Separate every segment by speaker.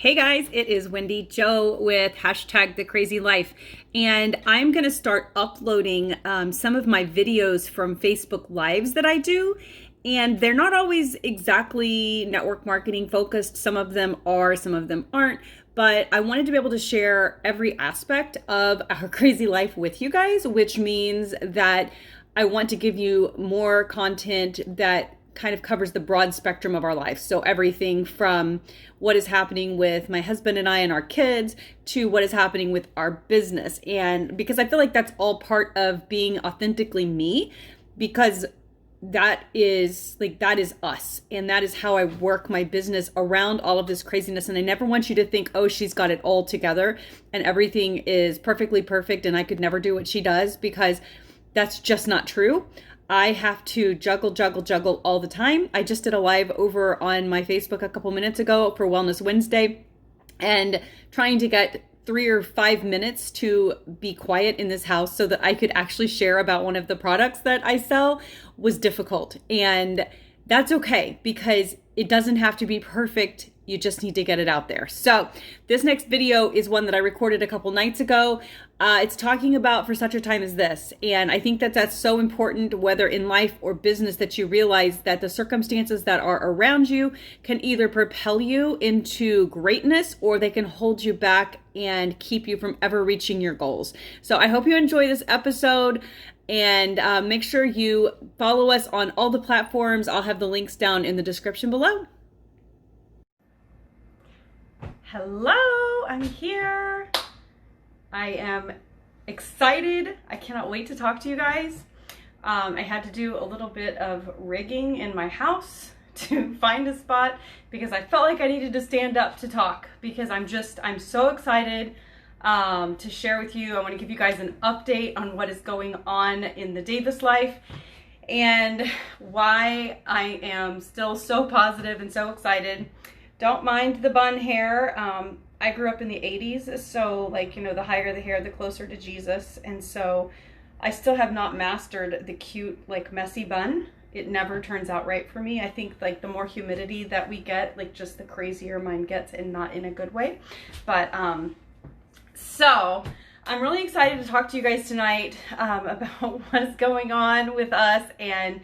Speaker 1: Hey guys, it is Wendy Jo with hashtag The Crazy Life, and I'm going to start uploading some of my videos from Facebook Lives that I do, and they're not always exactly network marketing focused. Some of them are, some of them aren't, but I wanted to be able to share every aspect of our crazy life with you guys, which means that I want to give you more content that kind of covers the broad spectrum of our life. So everything from what is happening with my husband and I and our kids to what is happening with our business. And because I feel like that's all part of being authentically me, because that is us, and that is how I work my business around all of this craziness. And I never want you to think, oh, she's got it all together and everything is perfectly perfect and I could never do what she does, because that's just not true. I have to juggle all the time. I just did a live over on my Facebook a couple minutes ago for Wellness Wednesday, and trying to get 3 or 5 minutes to be quiet in this house so that I could actually share about one of the products that I sell was difficult. And that's okay, because it doesn't have to be perfect. You just need to get it out there. So this next video is one that I recorded a couple nights ago. It's talking about for such a time as this. And I think that that's so important, whether in life or business, that you realize that the circumstances that are around you can either propel you into greatness or they can hold you back and keep you from ever reaching your goals. So I hope you enjoy this episode. And make sure you follow us on all the platforms. I'll have the links down in the description below. Hello, I'm here. I am excited. I cannot wait to talk to you guys. I had to do a little bit of rigging in my house to find a spot because I felt like I needed to stand up to talk, because I'm so excited to share with you. I want to give you guys an update on what is going on in the Davis life and why I am still so positive and so excited. Don't mind the bun hair. I grew up in the 80s, so the higher the hair, the closer to Jesus. And so I still have not mastered the cute, messy bun. It never turns out right for me. I think the more humidity that we get, just the crazier mine gets, and not in a good way. But so I'm really excited to talk to you guys tonight about what is going on with us. And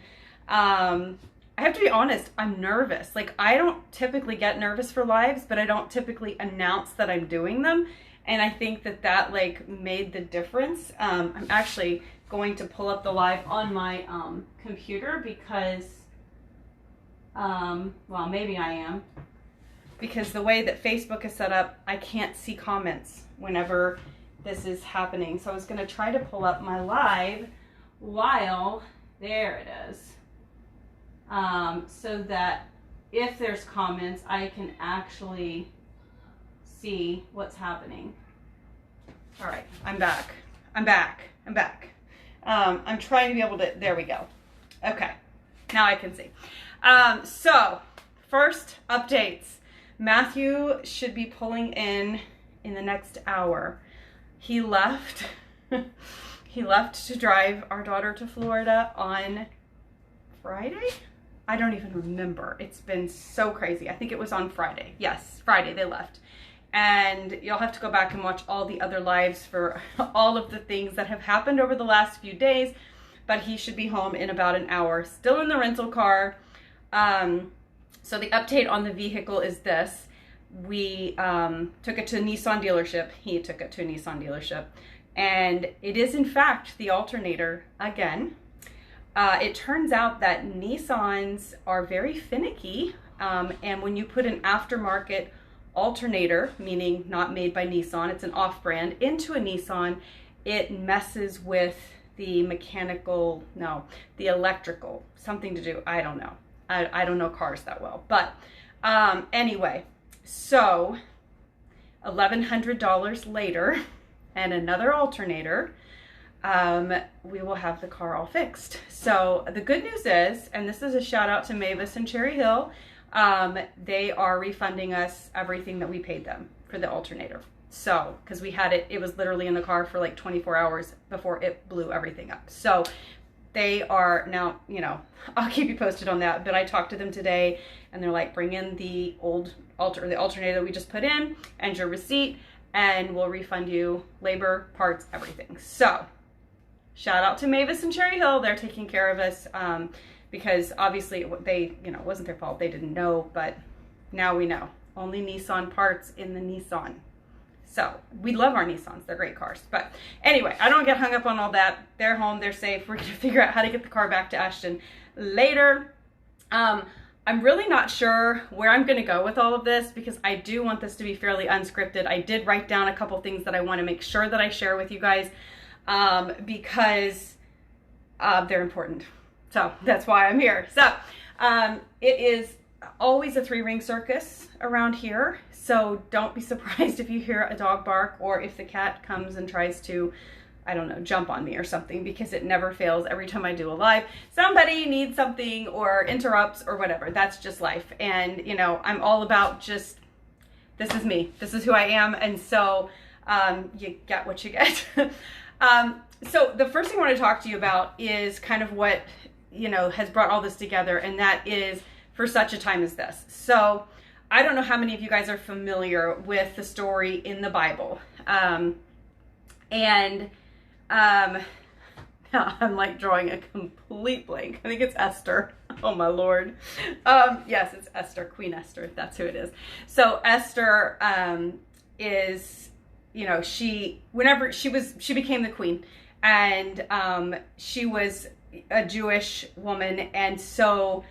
Speaker 1: I have to be honest, I'm nervous. I don't typically get nervous for lives, but I don't typically announce that I'm doing them. And I think that made the difference. I'm actually going to pull up the live on my computer because, well, maybe I am. Because the way that Facebook is set up, I can't see comments whenever this is happening. So I was going to try to pull up my live while, there it is. So that if there's comments, I can actually see what's happening. All right, I'm back. I'm trying to be able to, there we go. Okay, now I can see. So first updates. Matthew should be pulling in the next hour. He left to drive our daughter to Florida on Friday? I don't even remember. It's been so crazy. I think it was on Friday. Yes, Friday they left. And you'll have to go back and watch all the other lives for all of the things that have happened over the last few days. But he should be home in about an hour, still in the rental car. So the update on the vehicle is this. We took it to a Nissan dealership. He took it to a Nissan dealership. And it is in fact the alternator again. It turns out that Nissans are very finicky, and when you put an aftermarket alternator, meaning not made by Nissan, it's an off-brand, into a Nissan, it messes with the the electrical, something to do, I don't know. I don't know cars that well. But anyway, so $1,100 later and another alternator, we will have the car all fixed. So the good news is, and this is a shout out to Mavis and Cherry Hill, they are refunding us everything that we paid them for the alternator. So, because we had it was literally in the car for 24 hours before it blew everything up. So they are now, I'll keep you posted on that, but I talked to them today and they're like, bring in the the alternator that we just put in and your receipt, and we'll refund you labor, parts, everything. So shout out to Mavis and Cherry Hill. They're taking care of us, because obviously they, it wasn't their fault. They didn't know, but now we know. Only Nissan parts in the Nissan. So we love our Nissans. They're great cars. But anyway, I don't get hung up on all that. They're home. They're safe. We're going to figure out how to get the car back to Ashton later. I'm really not sure where I'm going to go with all of this, because I do want this to be fairly unscripted. I did write down a couple things that I want to make sure that I share with you guys, because they're important. So that's why I'm here. So it is always a 3-ring circus around here. So don't be surprised if you hear a dog bark, or if the cat comes and tries to, I don't know, jump on me or something, because it never fails. Every time I do a live, somebody needs something or interrupts or whatever. That's just life. And, I'm all about just, this is me. This is who I am. And so you get what you get. So the first thing I want to talk to you about is kind of what, has brought all this together, and that is for such a time as this. So I don't know how many of you guys are familiar with the story in the Bible. Now I'm like drawing a complete blank. I think it's Esther. Oh my Lord. Yes, it's Esther, Queen Esther. That's who it is. So Esther is, she became the queen, and she was a Jewish woman, and so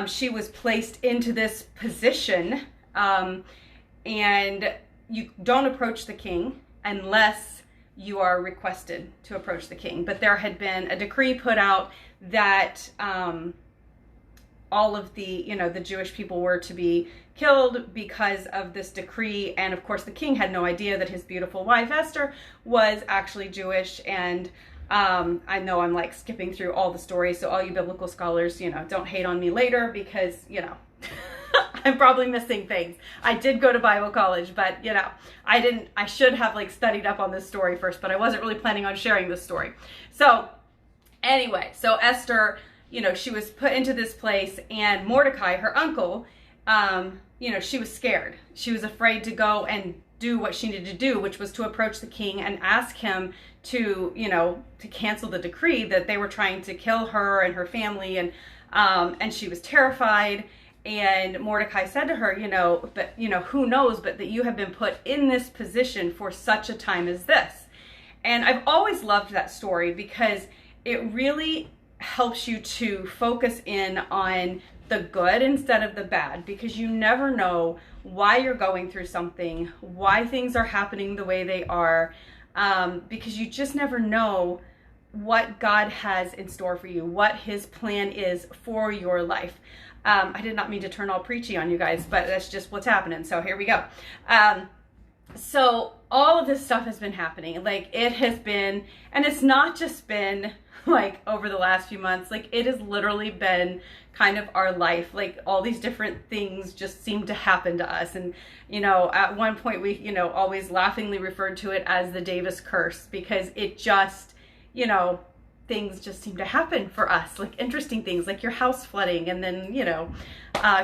Speaker 1: she was placed into this position, and you don't approach the king unless you are requested to approach the king. But there had been a decree put out that all of the, the Jewish people were to be killed because of this decree. And of course, the king had no idea that his beautiful wife, Esther, was actually Jewish. And I know I'm like skipping through all the stories, so all you biblical scholars, don't hate on me later, because, I'm probably missing things. I did go to Bible college, but, I should have like studied up on this story first, but I wasn't really planning on sharing this story. So anyway, so Esther, she was put into this place, and Mordecai, her uncle, she was scared. She was afraid to go and do what she needed to do, which was to approach the king and ask him to, to cancel the decree that they were trying to kill her and her family. And she was terrified. And Mordecai said to her, but, who knows, but that you have been put in this position for such a time as this. And I've always loved that story, because it really helps you to focus in on the good instead of the bad, because you never know why you're going through something, why things are happening the way they are, because you just never know what God has in store for you, what his plan is for your life. I did not mean to turn all preachy on you guys, but that's just what's happening. So here we go. So all of this stuff has been happening. Like, it has been, and it's not just been like over the last few months, like it has literally been kind of our life. Like, all these different things just seem to happen to us. And, at one point we, always laughingly referred to it as the Davis curse, because it just, things just seem to happen for us, like interesting things, like your house flooding, and then,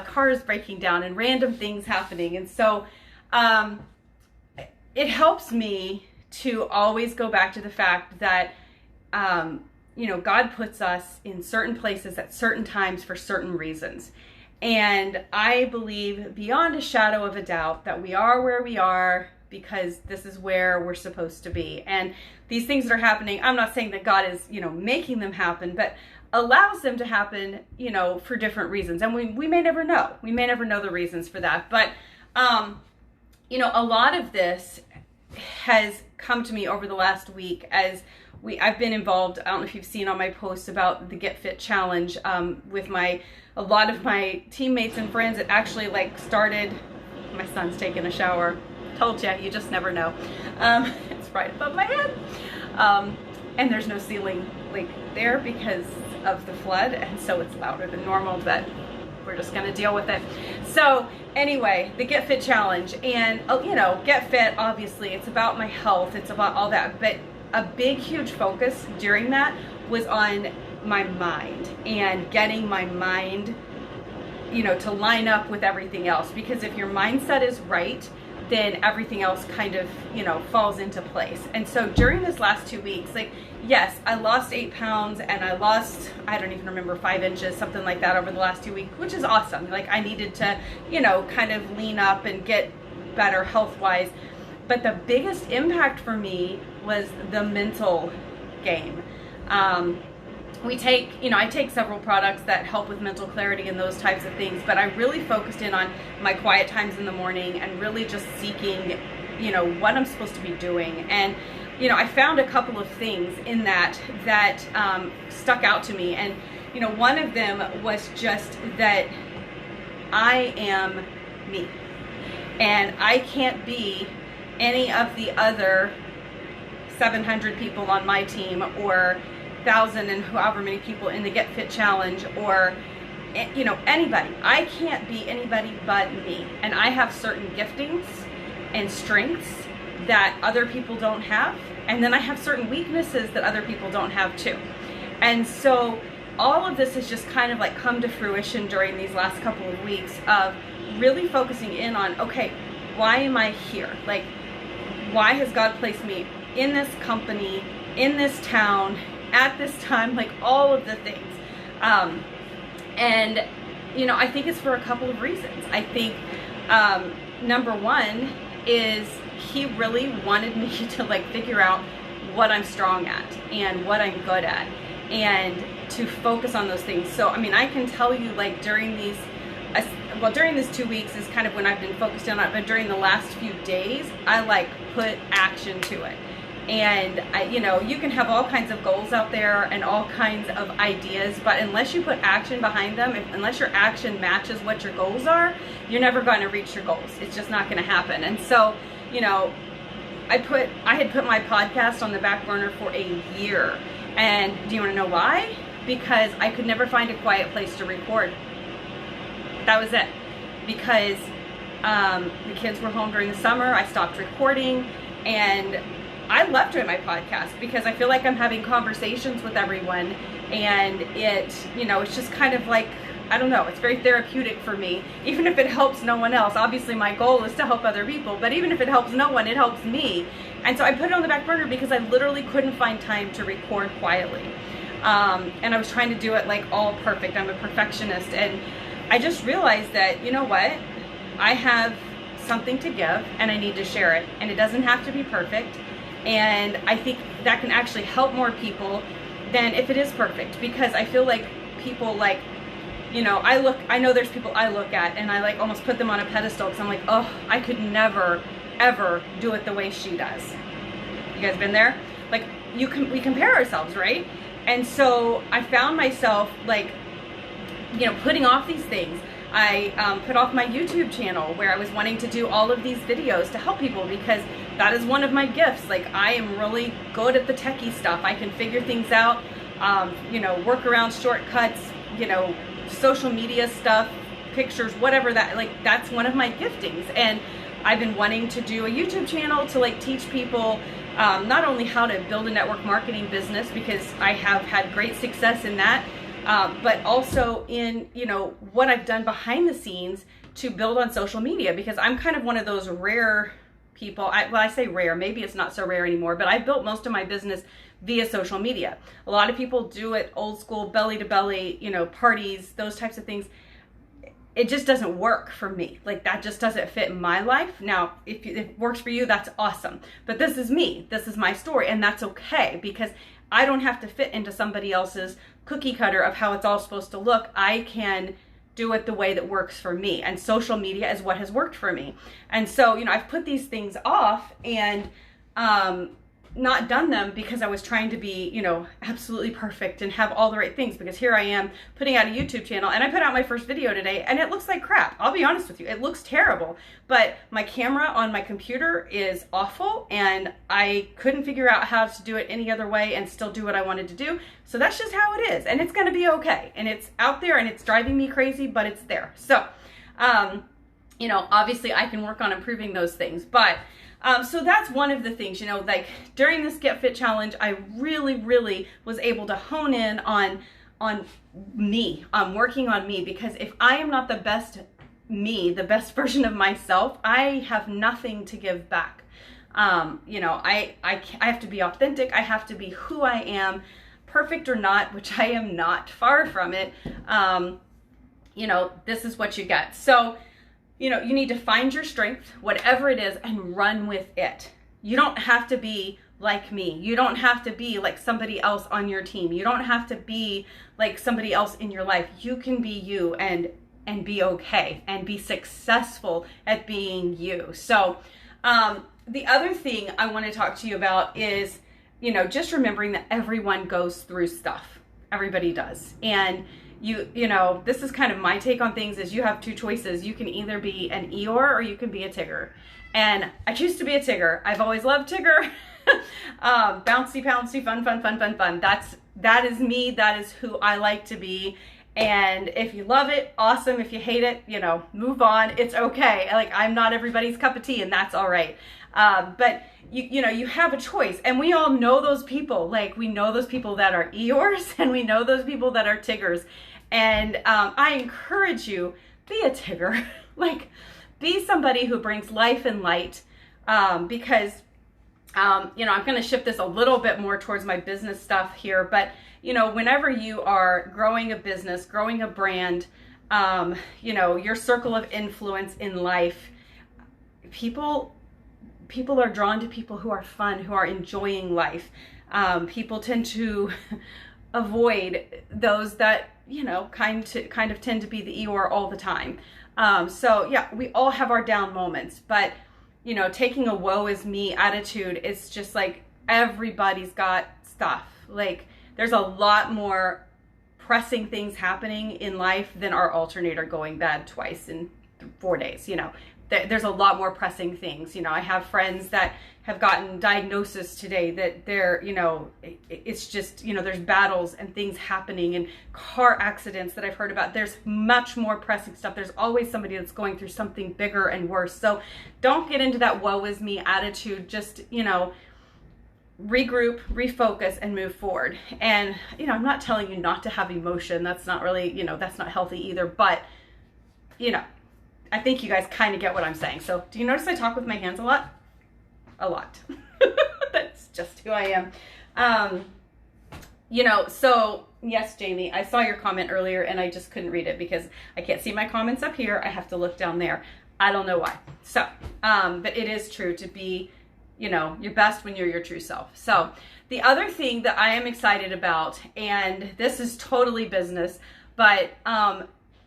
Speaker 1: cars breaking down and random things happening. And so, it helps me to always go back to the fact that, God puts us in certain places at certain times for certain reasons. And I believe beyond a shadow of a doubt that we are where we are because this is where we're supposed to be. And these things that are happening, I'm not saying that God is, making them happen, but allows them to happen, for different reasons. And we may never know. We may never know the reasons for that. But, a lot of this has come to me over the last week as I've been involved. I don't know if you've seen on my posts about the Get Fit Challenge with a lot of my teammates and friends. It actually started, my son's taking a shower. Told you just never know. It's right above my head. And there's no ceiling there because of the flood, and so it's louder than normal, but we're just gonna deal with it. So anyway, the Get Fit Challenge, and Get Fit, obviously it's about my health, it's about all that, but a big huge focus during that was on my mind and getting my mind, to line up with everything else. Because if your mindset is right, then everything else kind of, falls into place. And so during this last 2 weeks, yes, I lost 8 pounds and I lost, I don't even remember, 5 inches, something like that over the last 2 weeks, which is awesome. I needed to, kind of lean up and get better health-wise. But the biggest impact for me was the mental game. I take several products that help with mental clarity and those types of things, but I really focused in on my quiet times in the morning and really just seeking, what I'm supposed to be doing. And, I found a couple of things in that stuck out to me. And, one of them was just that I am me. And I can't be any of the other 700 people on my team or 1,000 and however many people in the Get Fit Challenge, or anybody. I can't be anybody but me. And I have certain giftings and strengths that other people don't have, and then I have certain weaknesses that other people don't have too. And so all of this has just kind of come to fruition during these last couple of weeks of really focusing in on, okay, why am I here? Why has God placed me in this company, in this town, at this time, all of the things. And, I think it's for a couple of reasons. I think, number one is He really wanted me to during out what I'm strong at and what I'm good at, and to focus on those things. So, I can tell you during these 2 weeks is kind of when I've been focused on it, but during the last few days, I put action to it. And you can have all kinds of goals out there and all kinds of ideas, but unless you put action behind them, unless your action matches what your goals are, you're never going to reach your goals. It's just not going to happen. And so, I had put my podcast on the back burner for a year. And do you want to know why? Because I could never find a quiet place to record. That was it. Because the kids were home during the summer, I stopped recording, and I love doing my podcast because I feel like I'm having conversations with everyone, and it's just kind of I don't know, it's very therapeutic for me, even if it helps no one else. Obviously my goal is to help other people, but even if it helps no one, it helps me. And so I put it on the back burner because I literally couldn't find time to record quietly. And I was trying to do it all perfect. I'm a perfectionist, and I just realized that, you know what, I have something to give and I need to share it, and it doesn't have to be perfect. And I think that can actually help more people than if it is perfect, because I feel like people I know there's people I look at and I almost put them on a pedestal because I'm oh, I could never ever do it the way she does. You guys been there? We compare ourselves, right? And so I found myself putting off these things. I put off my YouTube channel where I was wanting to do all of these videos to help people, because that is one of my gifts. I am really good at the techie stuff. I can figure things out, work around shortcuts, social media stuff, pictures, whatever that's one of my giftings. And I've been wanting to do a YouTube channel to teach people not only how to build a network marketing business, because I have had great success in that, but also in, what I've done behind the scenes to build on social media, because I'm kind of one of those rare people. I say rare, maybe it's not so rare anymore, but I built most of my business via social media. A lot of people do it old school, belly to belly, parties, those types of things. It just doesn't work for me. That just doesn't fit my life. Now, if it works for you, that's awesome. But this is me. This is my story, and that's okay, because I don't have to fit into somebody else's cookie cutter of how it's all supposed to look. I can do it the way that works for me, and social media is what has worked for me. And so, I've put these things off and not done them because I was trying to be, absolutely perfect and have all the right things, because here I am putting out a YouTube channel, and I put out my first video today and it looks like crap. I'll be honest with you. It looks terrible, but my camera on my computer is awful, and I couldn't figure out how to do it any other way and still do what I wanted to do. So that's just how it is, and it's going to be okay. And it's out there and it's driving me crazy, but it's there. So, obviously I can work on improving those things. But so that's one of the things, like during this Get Fit Challenge, I really, really was able to hone in on me, working on me, because if I am not the best me, the best version of myself, I have nothing to give back. I have to be authentic. I have to be who I am, perfect or not, which I am not, far from it. This is what you get. So, you need to find your strength, whatever it is, and run with it. You don't have to be like me. You don't have to be like somebody else on your team. You don't have to be like somebody else in your life. You can be you and be okay and be successful at being you. So, the other thing I want to talk to you about is, just remembering that everyone goes through stuff. Everybody does. And this is kind of my take on things, is you have two choices. You can either be an Eeyore or you can be a Tigger. And I choose to be a Tigger. I've always loved Tigger. Bouncy, pouncy, fun. That is me. That is who I like to be. And if you love it, awesome. If you hate it, move on. It's okay. Like, I'm not everybody's cup of tea, and that's all right. But you have a choice, and we all know those people. Like, we know those people that are Eeyores, and we know those people that are Tiggers. And I encourage you, be a Tigger. Like, be somebody who brings life and light, because I'm going to shift this a little bit more towards my business stuff here, but whenever you are growing a business, growing a brand, your circle of influence in life, people are drawn to people who are fun, who are enjoying life. People tend to avoid those that, kind of tend to be the Eeyore all the time. So yeah, we all have our down moments, but taking a woe is me attitude, it's just like everybody's got stuff. Like, there's a lot more pressing things happening in life than our alternator going bad twice in 4 days. There's a lot more pressing things. I have friends that have gotten diagnosis today that they're, it's just, there's battles and things happening and car accidents that I've heard about. There's much more pressing stuff. There's always somebody that's going through something bigger and worse. So don't get into that woe is me attitude. Just, regroup, refocus, and move forward. And, I'm not telling you not to have emotion. That's not really, that's not healthy either. But, I think you guys kind of get what I'm saying. So do you notice I talk with my hands a lot? A lot. That's just who I am. So yes, Jamie, I saw your comment earlier and I just couldn't read it because I can't see my comments up here. I have to look down there. I don't know why. So, but it is true to be, your best when you're your true self. So the other thing that I am excited about, and this is totally business, but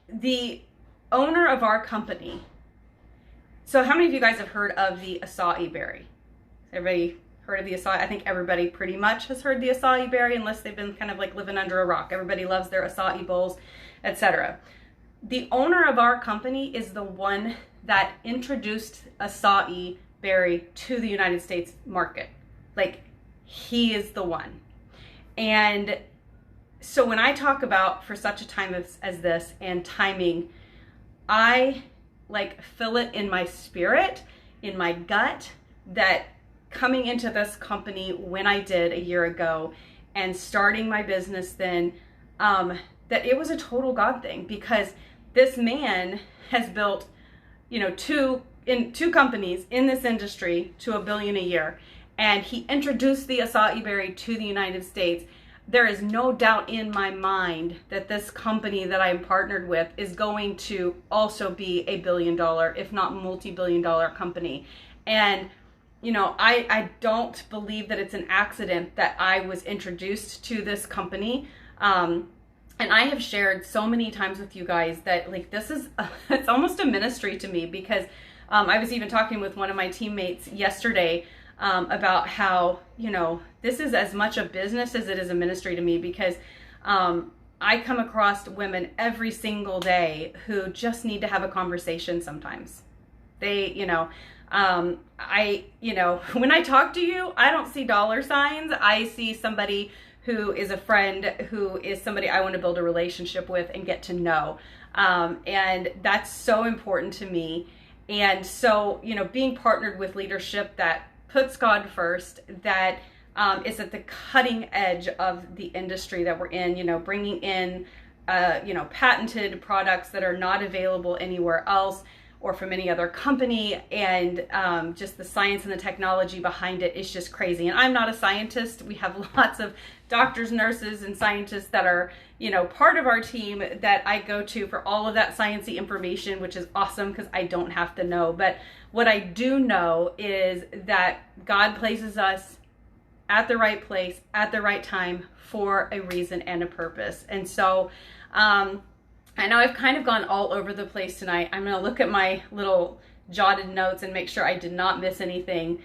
Speaker 1: the owner of our company. So how many of you guys have heard of the acai berry? Everybody heard of the acai? I think everybody pretty much has heard the acai berry, unless they've been kind of like living under a rock. Everybody loves their acai bowls, etc. The owner of our company is the one that introduced acai berry to the United States market. Like, he is the one. And so when I talk about for such a time as this and timing, I feel it in my spirit, in my gut, that coming into this company when I did a year ago and starting my business then, that it was a total God thing, because this man has built, two companies in this industry to $1 billion a year, and he introduced the acai berry to the United States. There is no doubt in my mind that this company that I'm partnered with is going to also be a $1 billion, if not multi-billion-dollar company. And, I don't believe that it's an accident that I was introduced to this company. And I have shared so many times with you guys that this is, it's almost a ministry to me, because I was even talking with one of my teammates yesterday about how, this is as much a business as it is a ministry to me, because I come across women every single day who just need to have a conversation sometimes. They, when I talk to you, I don't see dollar signs. I see somebody who is a friend, who is somebody I want to build a relationship with and get to know. And that's so important to me. And so, you know, being partnered with leadership that puts God first, that is at the cutting edge of the industry that we're in, you know, bringing in, you know, patented products that are not available anywhere else or from any other company, and just the science and the technology behind it is just crazy. And I'm not a scientist. We have lots of doctors, nurses, and scientists that are, you know, part of our team that I go to for all of that sciencey information, which is awesome because I don't have to know. But what I do know is that God places us at the right place, at the right time, for a reason and a purpose. And so, I know I've kind of gone all over the place tonight. I'm going to look at my little jotted notes and make sure I did not miss anything.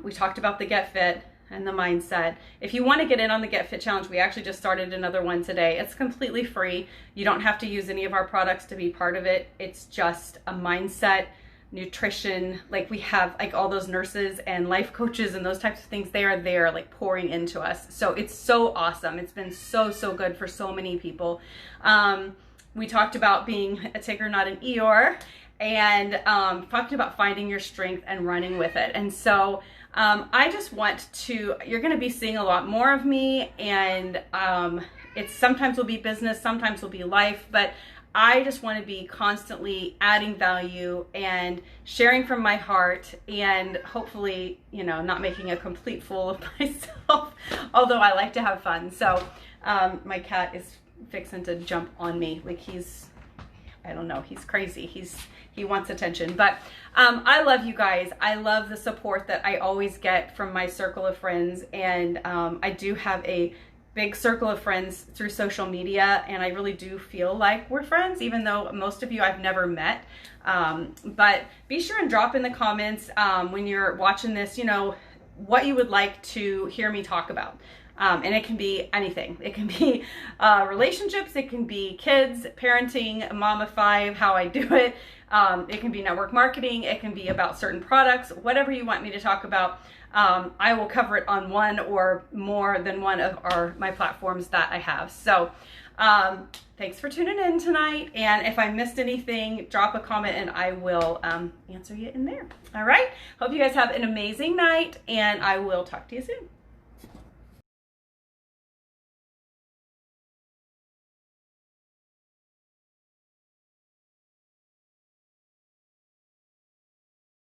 Speaker 1: We talked about the Get Fit and the mindset. If you want to get in on the Get Fit Challenge, we actually just started another one today. It's completely free. You don't have to use any of our products to be part of it. It's just a mindset, nutrition. Like, we have like all those nurses and life coaches and those types of things. They are there like pouring into us. So it's so awesome. It's been so good for so many people. We talked about being a taker, not an Eeyore, and talking about finding your strength and running with it. And so I just want to, you're going to be seeing a lot more of me, and it's sometimes will be business, sometimes will be life, but I just want to be constantly adding value and sharing from my heart, and hopefully, you know, not making a complete fool of myself, although I like to have fun. So my cat is fixing to jump on me. Like, I don't know, he's crazy. He wants attention. But I love you guys. I love the support that I always get from my circle of friends. And I do have a big circle of friends through social media, and I really do feel like we're friends, even though most of you I've never met. But be sure and drop in the comments when you're watching this, you know, what you would like to hear me talk about. And it can be anything. It can be relationships, it can be kids, parenting, mom of 5, how I do it. It can be network marketing, it can be about certain products, whatever you want me to talk about. I will cover it on one or more than one of my platforms that I have. So thanks for tuning in tonight. And if I missed anything, drop a comment and I will answer you in there. All right. Hope you guys have an amazing night, and I will talk to you soon.